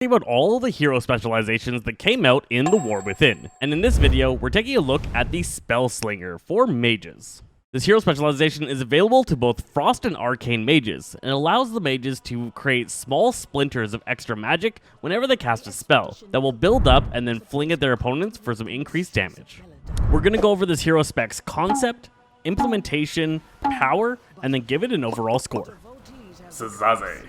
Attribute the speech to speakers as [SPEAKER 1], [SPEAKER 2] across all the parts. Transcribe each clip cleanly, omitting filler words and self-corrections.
[SPEAKER 1] About all the hero specializations that came out in the War Within, and in this video we're taking a look at the Spellslinger for mages. This hero specialization is available to both Frost and Arcane mages, and allows the mages to create small splinters of extra magic whenever they cast a spell that will build up and then fling at their opponents for some increased damage. We're going to go over this hero spec's concept, implementation, power, and then give it an overall score. Zazaze.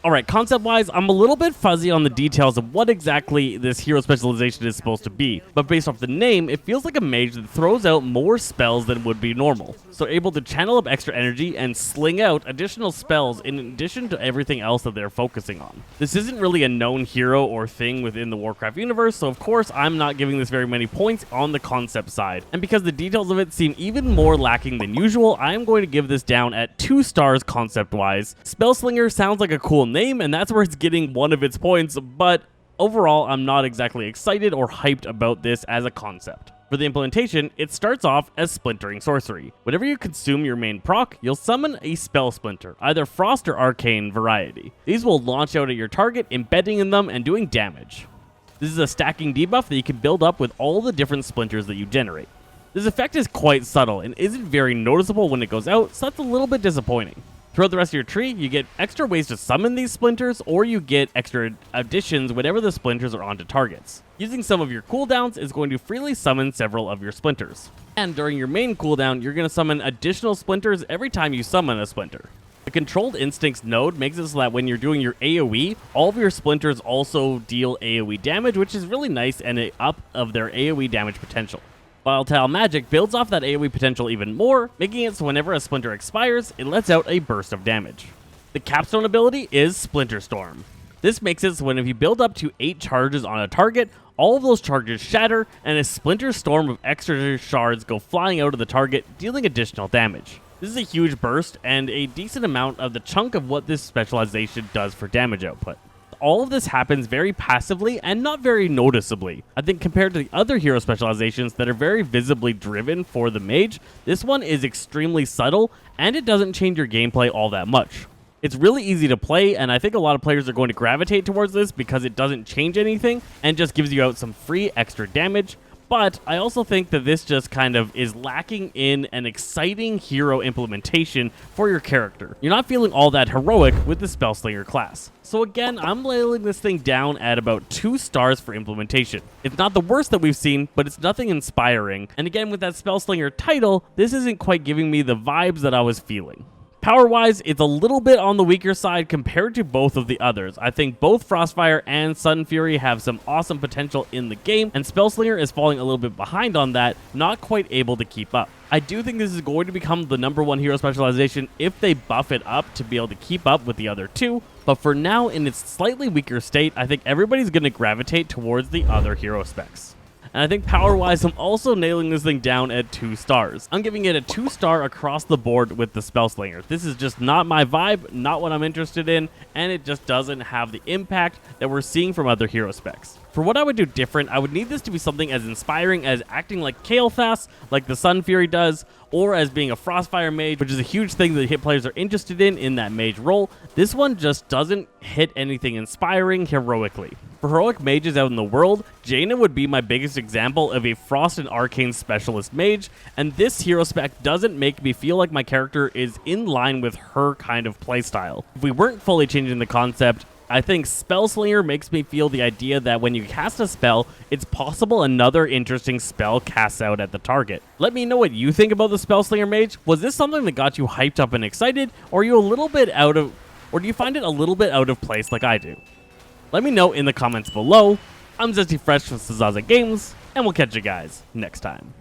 [SPEAKER 1] Alright, concept-wise, I'm a little bit fuzzy on the details of what exactly this hero specialization is supposed to be, but based off the name, it feels like a mage that throws out more spells than would be normal, so able to channel up extra energy and sling out additional spells in addition to everything else that they're focusing on. This isn't really a known hero or thing within the Warcraft universe, so of course I'm not giving this very many points on the concept side, and because the details of it seem even more lacking than usual, I am going to give this down at 2 stars concept-wise. Spellslinger sounds like a cool name, and that's where it's getting one of its points, but overall I'm not exactly excited or hyped about this as a concept. For the implementation, it starts off as splintering sorcery. Whenever you consume your main proc, you'll summon a spell splinter, either Frost or Arcane variety. These will launch out at your target, embedding in them and doing damage. This is a stacking debuff that you can build up with all the different splinters that you generate. This effect is quite subtle and isn't very noticeable when it goes out, so that's a little bit disappointing. Throughout the rest of your tree, you get extra ways to summon these splinters, or you get extra additions whenever the splinters are onto targets. Using some of your cooldowns is going to freely summon several of your splinters. And during your main cooldown, you're going to summon additional splinters every time you summon a splinter. The Controlled Instincts node makes it so that when you're doing your AoE, all of your splinters also deal AoE damage, which is really nice and an up of their AoE damage potential. Volatile Magic builds off that AoE potential even more, making it so whenever a splinter expires, it lets out a burst of damage. The capstone ability is Splinter Storm. This makes it so when if you build up to 8 charges on a target, all of those charges shatter, and a Splinter Storm of extra shards go flying out of the target, dealing additional damage. This is a huge burst, and a decent amount of the chunk of what this specialization does for damage output. All of this happens very passively and not very noticeably. I think compared to the other hero specializations that are very visibly driven for the mage, this one is extremely subtle and it doesn't change your gameplay all that much. It's really easy to play, and I think a lot of players are going to gravitate towards this because it doesn't change anything and just gives you out some free extra damage. But I also think that this just kind of is lacking in an exciting hero implementation for your character. You're not feeling all that heroic with the Spellslinger class. So again, I'm laying this thing down at about 2 stars for implementation. It's not the worst that we've seen, but it's nothing inspiring. And again, with that Spellslinger title, this isn't quite giving me the vibes that I was feeling. Power-wise, it's a little bit on the weaker side compared to both of the others. I think both Frostfire and Sun Fury have some awesome potential in the game, and Spellslinger is falling a little bit behind on that, not quite able to keep up. I do think this is going to become the #1 hero specialization if they buff it up to be able to keep up with the other two, but for now, in its slightly weaker state, I think everybody's going to gravitate towards the other hero specs. And I think power-wise, I'm also nailing this thing down at 2 stars. I'm giving it a 2-star across the board with the Spellslinger. This is just not my vibe, not what I'm interested in, and it just doesn't have the impact that we're seeing from other hero specs. For what I would do different, I would need this to be something as inspiring as acting like Kael'thas, like the Sun Fury does, or as being a Frostfire mage, which is a huge thing that hit players are interested in that mage role. This one just doesn't hit anything inspiring heroically. For heroic mages out in the world, Jaina would be my biggest example of a Frost and Arcane specialist mage, and this hero spec doesn't make me feel like my character is in line with her kind of playstyle. If we weren't fully changing the concept, I think Spellslinger makes me feel the idea that when you cast a spell, it's possible another interesting spell casts out at the target. Let me know what you think about the Spellslinger mage. Was this something that got you hyped up and excited, or are you a little bit or do you find it a little bit out of place like I do? Let me know in the comments below. I'm Zesty Fresh with Zazaze Games, and we'll catch you guys next time.